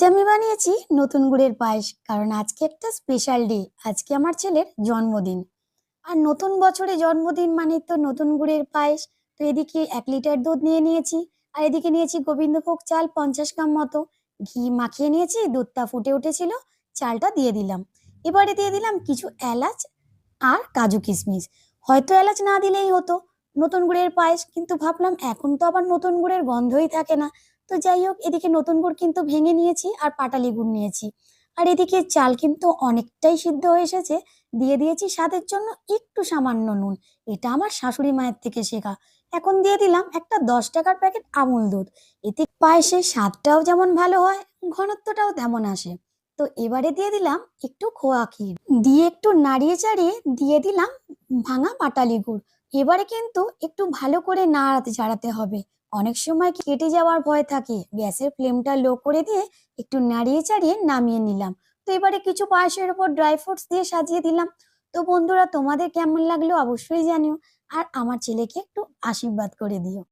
আজ আমি বানিয়েছি নতুন গুড়ের পায়েস। কারণ আজকে একটা স্পেশাল ডে। আজকে আমার ছেলের জন্মদিন। আর নতুন বছরে জন্মদিন মানে তো নতুন গুড়ের পায়েস। তো এদিকে 1 লিটার দুধ নিয়ে নিয়েছি। আর এদিকে নিয়েছি গোবিন্দভোগ চাল 50 গ্রাম মতো। ঘি মাখিয়ে নিয়েছি, দুধটা ফুটে উঠেছিল, চালটা দিয়ে দিলাম। এবারে দিয়ে দিলাম কিছু এলাচ আর কাজু কিশমিশ। হয়তো এলাচ না দিলেই হতো, নতুন গুড়ের পায়েস, কিন্তু ভাবলাম এখন তো আবার নতুন গুড়ের গন্ধই থাকে না। তো যাই হোক, এদিকে নতুন গুড় কিন্তু ভেঙে নিয়েছি আর পাটালি গুড় নিয়েছি। আর এদিকে চাল কিন্তু অনেকটাই সিদ্ধ হয়ে এসেছে। দিয়ে দিয়েছি স্বাদের জন্য একটু সামান্য নুন। এটা আমার শাশুড়ি মায়ের থেকে শেখা। এখন দিয়ে দিলাম একটা 10 টাকার প্যাকেট আমুল দুধ। এতে পায়েসের স্বাদটাও যেমন ভালো হয়, ঘনত্বটাও তেমন আসে। তো এবারে দিয়ে দিলাম একটু খোয়া ক্ষীর, দিয়ে একটু নাড়িয়ে চাড়িয়ে দিয়ে দিলাম ভাঙা পাটালি গুড়। এবারে কিন্তু একটু ভালো করে নাড়াতে চাড়াতে হবে। অনেক সময় কেটে যাওয়ার ভয় থাকে, গ্যাসের ফ্লেমটা লো করে দিয়ে একটু নাড়িয়ে চাড়িয়ে নামিয়ে নিলাম। তো এবারে কিছু পায়েসের উপর ড্রাই ফ্রুটস দিয়ে সাজিয়ে দিলাম। তো বন্ধুরা, তোমাদের কেমন লাগলো অবশ্যই জানিও। আর আমার ছেলেকে একটু আশীর্বাদ করে দিও।